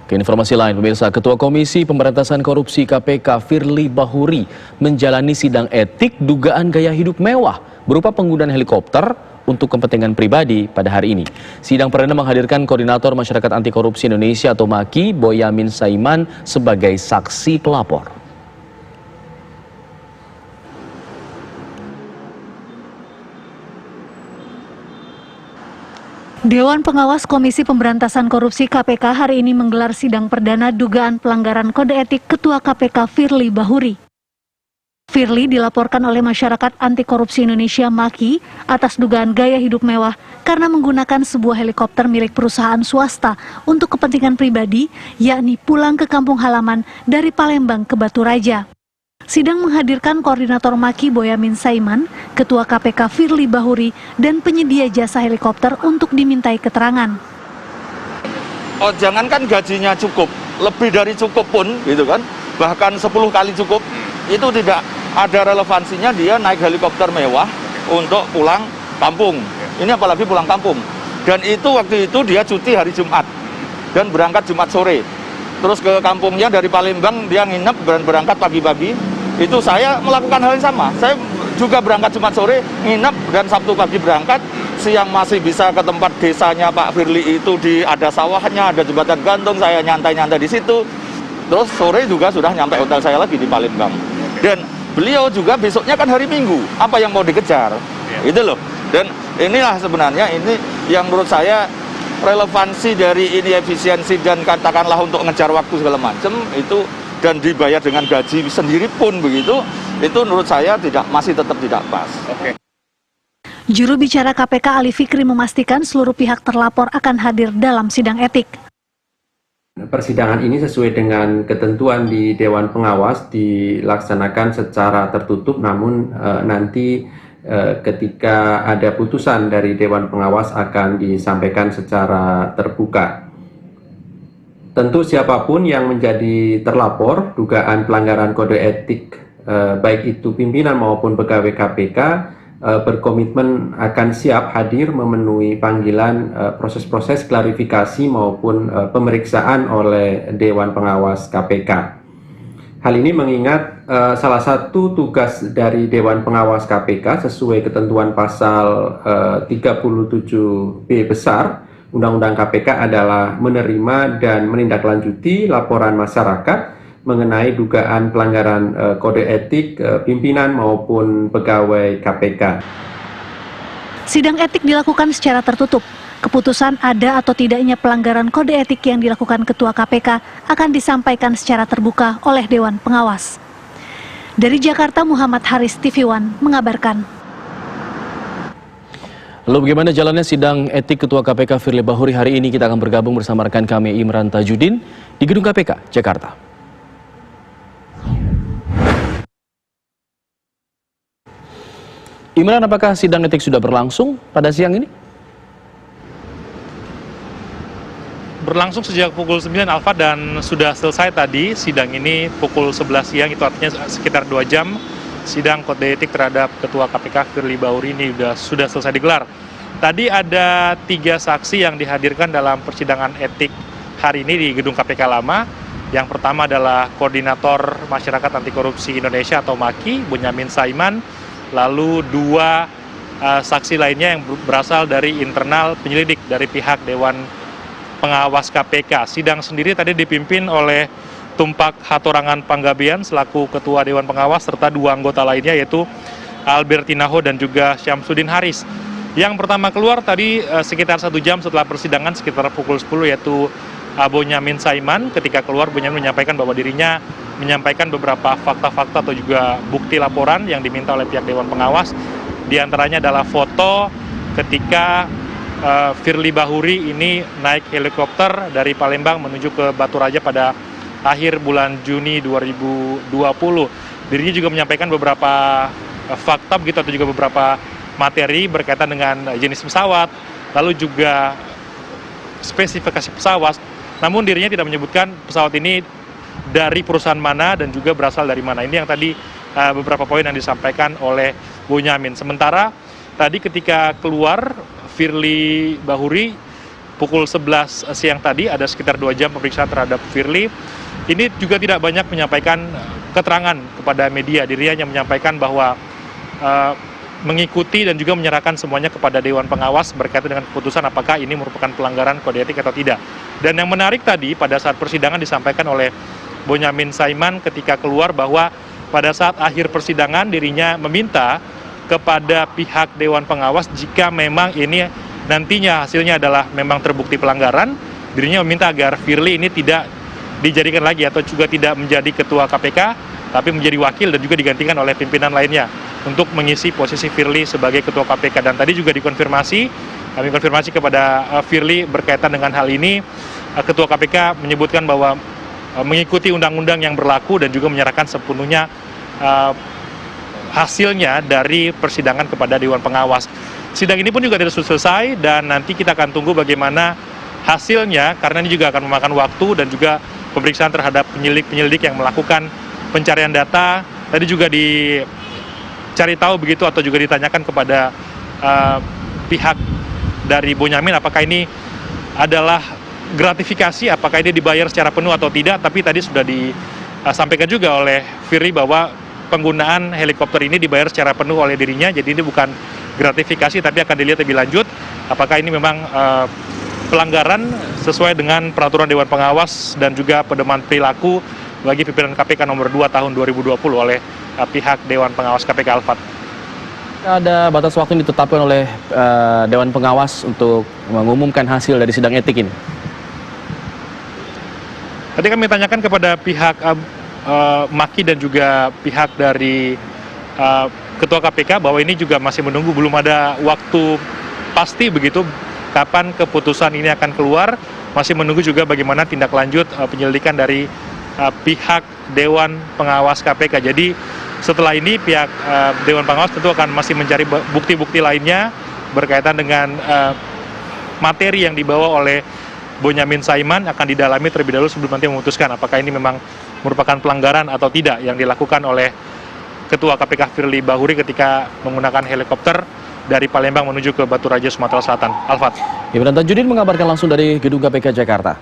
Ke informasi lain, pemirsa, Ketua Komisi Pemberantasan Korupsi KPK Firly Bahuri menjalani sidang etik dugaan gaya hidup mewah berupa penggunaan helikopter untuk kepentingan pribadi pada hari ini. Sidang perdana menghadirkan Koordinator Masyarakat Anti Korupsi Indonesia atau MAKI, Boyamin Saiman sebagai saksi pelapor. Dewan Pengawas Komisi Pemberantasan Korupsi KPK hari ini menggelar sidang perdana dugaan pelanggaran kode etik Ketua KPK Firly Bahuri. Firly dilaporkan oleh Masyarakat Anti Korupsi Indonesia MAKI atas dugaan gaya hidup mewah karena menggunakan sebuah helikopter milik perusahaan swasta untuk kepentingan pribadi, yakni pulang ke kampung halaman dari Palembang ke Batu Raja. Sidang menghadirkan Koordinator MAKI Boyamin Saiman, Ketua KPK Firly Bahuri, dan penyedia jasa helikopter untuk dimintai keterangan. Oh, jangankan gajinya cukup, lebih dari cukup pun, gitu kan, bahkan 10 kali cukup, itu tidak ada relevansinya dia naik helikopter mewah untuk pulang kampung. Ini apalagi pulang kampung. Dan itu waktu itu dia cuti hari Jumat dan berangkat Jumat sore. Terus ke kampungnya dari Palembang dia nginep dan berangkat pagi-pagi. Itu saya melakukan hal yang sama. Saya juga berangkat Jumat sore, nginep, dan Sabtu pagi berangkat. Siang masih bisa ke tempat desanya Pak Firly itu, ada sawahnya, ada jembatan gantung, saya nyantai-nyantai di situ. Terus sore juga sudah nyampe hotel saya lagi di Palembang. Dan beliau juga besoknya kan hari Minggu. Apa yang mau dikejar? Itu loh. Dan inilah sebenarnya ini yang menurut saya relevansi dari ini efisiensi dan katakanlah untuk ngejar waktu segala macam itu, dan dibayar dengan gaji sendiri pun begitu, itu menurut saya masih tetap tidak pas. Juru bicara KPK Ali Fikri memastikan seluruh pihak terlapor akan hadir dalam sidang etik. Persidangan ini sesuai dengan ketentuan di Dewan Pengawas dilaksanakan secara tertutup, namun nanti ketika ada putusan dari Dewan Pengawas akan disampaikan secara terbuka. Tentu siapapun yang menjadi terlapor dugaan pelanggaran kode etik, baik itu pimpinan maupun pegawai KPK, berkomitmen akan siap hadir memenuhi panggilan proses-proses klarifikasi maupun pemeriksaan oleh Dewan Pengawas KPK. Hal ini mengingat salah satu tugas dari Dewan Pengawas KPK sesuai ketentuan pasal 37B besar Undang-Undang KPK adalah menerima dan menindaklanjuti laporan masyarakat mengenai dugaan pelanggaran kode etik pimpinan maupun pegawai KPK. Sidang etik dilakukan secara tertutup. Keputusan ada atau tidaknya pelanggaran kode etik yang dilakukan Ketua KPK akan disampaikan secara terbuka oleh Dewan Pengawas. Dari Jakarta, Muhammad Haris, TV One mengabarkan. Lalu bagaimana jalannya sidang etik Ketua KPK Firly Bahuri hari ini? Kita akan bergabung bersama rekan kami Imran Tajudin di Gedung KPK, Jakarta. Imran, apakah sidang etik sudah berlangsung pada siang ini? Berlangsung sejak pukul 9 Alfa, dan sudah selesai tadi sidang ini pukul 11 siang, itu artinya sekitar 2 jam. Sidang kode etik terhadap Ketua KPK Firly Bahuri ini sudah selesai digelar. Tadi ada 3 saksi yang dihadirkan dalam persidangan etik hari ini di Gedung KPK Lama. Yang pertama adalah Koordinator Masyarakat Anti Korupsi Indonesia atau MAKI, Boyamin Saiman. Lalu 2 saksi lainnya yang berasal dari internal penyelidik dari pihak Dewan Pengawas KPK. Sidang sendiri tadi dipimpin oleh Tumpak Hatorangan Panggabean selaku Ketua Dewan Pengawas serta 2 anggota lainnya yaitu Albertina Ho dan juga Syamsuddin Haris. Yang pertama keluar tadi sekitar 1 jam setelah persidangan sekitar pukul 10 yaitu Boyamin Saiman. Ketika keluar, Boyamin menyampaikan bahwa dirinya menyampaikan beberapa fakta-fakta atau juga bukti laporan yang diminta oleh pihak Dewan Pengawas. Di antaranya adalah foto ketika Firly Bahuri ini naik helikopter dari Palembang menuju ke Batu Raja pada akhir bulan Juni 2020. Dirinya juga menyampaikan beberapa fakta begitu atau juga beberapa materi berkaitan dengan jenis pesawat, lalu juga spesifikasi pesawat. Namun dirinya tidak menyebutkan pesawat ini dari perusahaan mana dan juga berasal dari mana. Ini yang tadi beberapa poin yang disampaikan oleh Boyamin. Sementara tadi ketika keluar Firly Bahuri pukul 11 siang tadi ada sekitar 2 jam pemeriksaan terhadap Firly. Ini juga tidak banyak menyampaikan keterangan kepada media. Dirinya hanya menyampaikan bahwa mengikuti dan juga menyerahkan semuanya kepada Dewan Pengawas berkaitan dengan keputusan apakah ini merupakan pelanggaran kode etik atau tidak. Dan yang menarik tadi pada saat persidangan disampaikan oleh Bonyamin Saiman ketika keluar bahwa pada saat akhir persidangan dirinya meminta kepada pihak Dewan Pengawas jika memang ini nantinya hasilnya adalah memang terbukti pelanggaran, dirinya meminta agar Firly ini tidak dijadikan lagi atau juga tidak menjadi ketua KPK, tapi menjadi wakil dan juga digantikan oleh pimpinan lainnya untuk mengisi posisi Firly sebagai ketua KPK. Dan tadi juga kami konfirmasi kepada Firly berkaitan dengan hal ini. Ketua KPK menyebutkan bahwa mengikuti undang-undang yang berlaku dan juga menyerahkan sepenuhnya hasilnya dari persidangan kepada Dewan Pengawas. Sidang ini pun juga tidak selesai dan nanti kita akan tunggu bagaimana hasilnya karena ini juga akan memakan waktu dan juga pemeriksaan terhadap penyelidik yang melakukan pencarian data. Tadi juga dicari tahu begitu atau juga ditanyakan kepada pihak dari Bonyamin apakah ini adalah gratifikasi, apakah ini dibayar secara penuh atau tidak, tapi tadi sudah disampaikan juga oleh Firly bahwa penggunaan helikopter ini dibayar secara penuh oleh dirinya, jadi ini bukan gratifikasi tapi akan dilihat lebih lanjut apakah ini memang pelanggaran sesuai dengan peraturan Dewan Pengawas dan juga pedoman perilaku bagi pimpinan KPK nomor 2 tahun 2020 oleh pihak Dewan Pengawas KPK. Alfat. Ada batas waktu yang ditetapkan oleh Dewan Pengawas untuk mengumumkan hasil dari sidang etik ini. Tadi kami tanyakan kepada pihak Maki dan juga pihak dari Ketua KPK bahwa ini juga masih menunggu, belum ada waktu pasti begitu kapan keputusan ini akan keluar, masih menunggu juga bagaimana tindak lanjut penyelidikan dari pihak Dewan Pengawas KPK. Jadi setelah ini pihak Dewan Pengawas tentu akan masih mencari bukti-bukti lainnya berkaitan dengan materi yang dibawa oleh Bonyamin Saiman, akan didalami terlebih dahulu sebelum nanti memutuskan apakah ini memang merupakan pelanggaran atau tidak yang dilakukan oleh Ketua KPK Firly Bahuri ketika menggunakan helikopter dari Palembang menuju ke Batu Raja, Sumatera Selatan. Alfat. Ibran Tajudin mengabarkan langsung dari Gedung KPK Jakarta.